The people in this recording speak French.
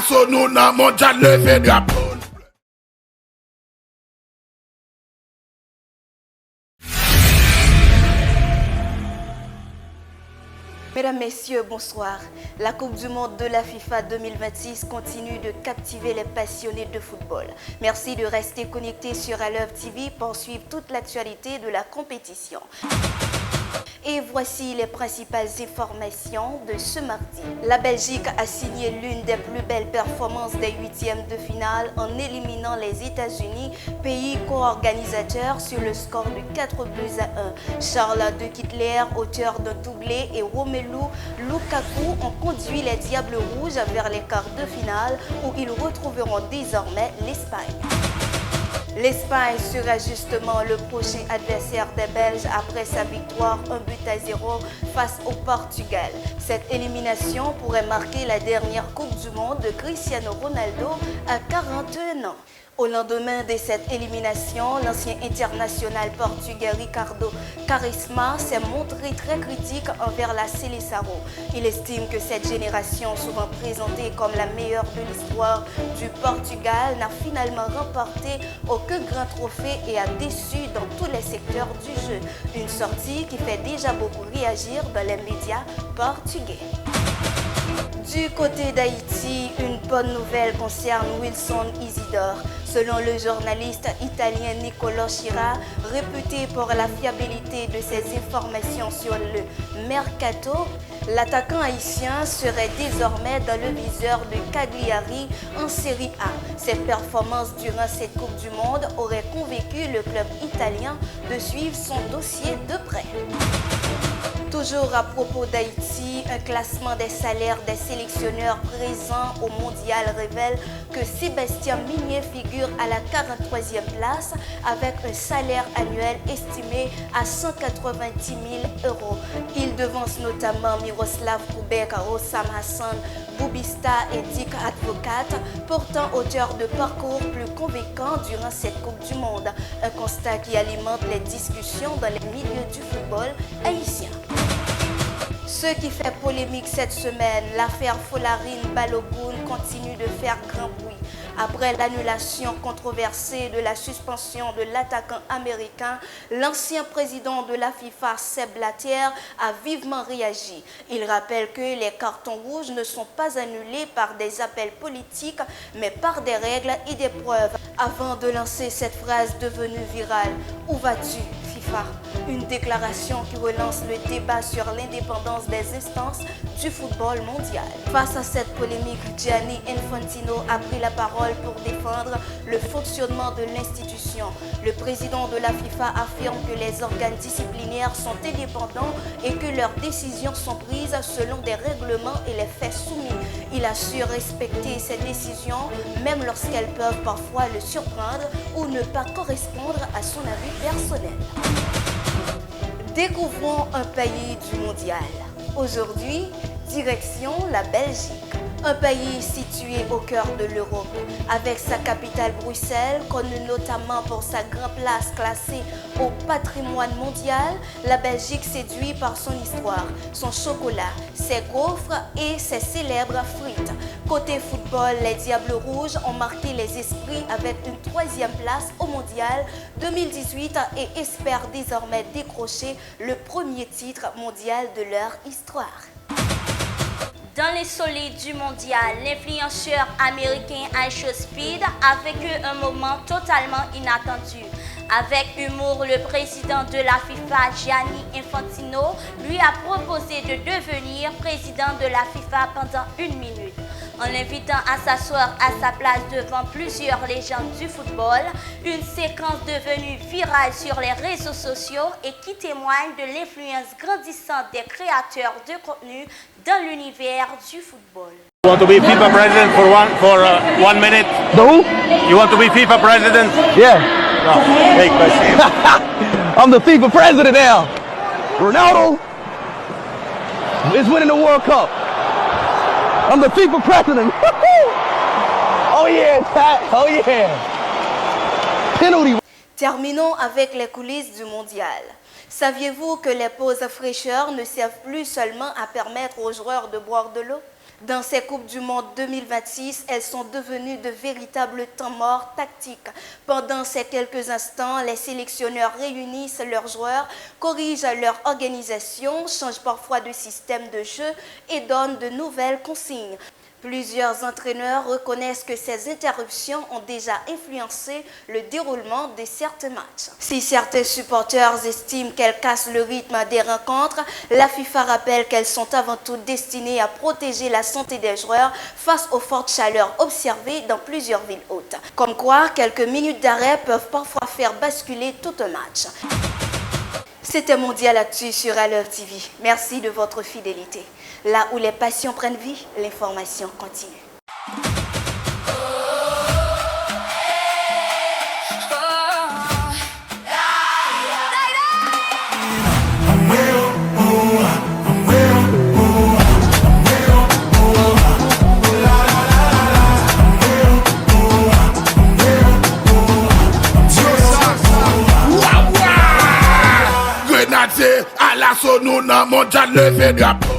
façon nous n'a mondial levé drapeau. Mesdames, Messieurs, bonsoir. La Coupe du Monde de la FIFA 2026 continue de captiver les passionnés de football. Merci de rester connectés sur Aleuve TV pour suivre toute l'actualité de la compétition. Et voici les principales informations de ce mardi. La Belgique a signé l'une des plus belles performances des huitièmes de finale en éliminant les États-Unis, pays co-organisateur, sur le score de 4-1. Charles De Ketelaere, auteur d'un doublé, et Romelu Lukaku ont conduit les Diables Rouges vers les quarts de finale où ils retrouveront désormais l'Espagne. L'Espagne sera justement le prochain adversaire des Belges après sa victoire 1-0 face au Portugal. Cette élimination pourrait marquer la dernière Coupe du Monde de Cristiano Ronaldo à 41 ans. Au lendemain de cette élimination, l'ancien international portugais Ricardo Quaresma s'est montré très critique envers la Seleção. Il estime que cette génération, souvent présentée comme la meilleure de l'histoire du Portugal, n'a finalement remporté aucun grand trophée et a déçu dans tous les secteurs du jeu. Une sortie qui fait déjà beaucoup réagir dans les médias portugais. Du côté d'Haïti, une bonne nouvelle concerne Wilson Isidore. Selon le journaliste italien Niccolò Schira, réputé pour la fiabilité de ses informations sur le mercato, l'attaquant haïtien serait désormais dans le viseur de Cagliari en Série A. Ses performances durant cette Coupe du Monde auraient convaincu le club italien de suivre son dossier de près. Toujours à propos d'Haïti, un classement des salaires des sélectionneurs présents au mondial révèle que Sébastien Migné figure à la 43e place avec un salaire annuel estimé à 190 000 €. Il devance notamment Miroslav Koubek, Rossam Hassan, Boubista et Dick Advocat, pourtant auteurs de parcours plus convaincants durant cette Coupe du Monde. Un constat qui alimente les discussions dans les milieux du football haïtien. Ce qui fait polémique cette semaine, l'affaire Folarine Balogun continue de faire grand bruit. Après l'annulation controversée de la suspension de l'attaquant américain, l'ancien président de la FIFA, Sepp Blatter, a vivement réagi. Il rappelle que les cartons rouges ne sont pas annulés par des appels politiques, mais par des règles et des preuves. Avant de lancer cette phrase devenue virale, « Où vas-tu, FIFA ?» Une déclaration qui relance le débat sur l'indépendance des instances du football mondial. Face à cette polémique, Gianni Infantino a pris la parole pour défendre le fonctionnement de l'institution. Le président de la FIFA affirme que les organes disciplinaires sont indépendants et que leurs décisions sont prises selon des règlements et les faits soumis. Il assure respecter ces décisions, même lorsqu'elles peuvent parfois le surprendre ou ne pas correspondre à son avis personnel. Découvrons un pays du mondial. Aujourd'hui, direction la Belgique. Un pays situé au cœur de l'Europe, avec sa capitale Bruxelles, connue notamment pour sa grande place classée au patrimoine mondial, la Belgique séduit par son histoire, son chocolat, ses gaufres et ses célèbres frites. Côté football, les Diables Rouges ont marqué les esprits avec une 3e place au mondial 2018 et espèrent désormais décrocher le premier titre mondial de leur histoire. Dans les solides du mondial, l'influenceur américain Aisha Speed a vécu un moment totalement inattendu. Avec humour, le président de la FIFA, Gianni Infantino, lui a proposé de devenir président de la FIFA pendant 1 minute. En l'invitant à s'asseoir à sa place devant plusieurs légendes du football, une séquence devenue virale sur les réseaux sociaux et qui témoigne de l'influence grandissante des créateurs de contenu dans l'univers du football. You want to be FIFA president for 1 minute? Who? You want to be FIFA president? Yeah. No. Hey, question. I'm the FIFA president now. Ronaldo is winning the World Cup. I'm the FIFA president. Oh yeah, Pat. Oh yeah. Penalty. Terminons avec les coulisses du mondial. Saviez-vous que les pauses fraîcheurs ne servent plus seulement à permettre aux joueurs de boire de l'eau? Dans ces Coupes du Monde 2026, elles sont devenues de véritables temps morts tactiques. Pendant ces quelques instants, les sélectionneurs réunissent leurs joueurs, corrigent leur organisation, changent parfois de système de jeu et donnent de nouvelles consignes. Plusieurs entraîneurs reconnaissent que ces interruptions ont déjà influencé le déroulement de certains matchs. Si certains supporters estiment qu'elles cassent le rythme des rencontres, la FIFA rappelle qu'elles sont avant tout destinées à protéger la santé des joueurs face aux fortes chaleurs observées dans plusieurs villes hautes. Comme quoi, quelques minutes d'arrêt peuvent parfois faire basculer tout un match. C'était Mondial Actu sur Aleuve TV. Merci de votre fidélité. Là où les passions prennent vie, l'information continue. Grenade à l'assaut, nous n'a mondial levé drapeau.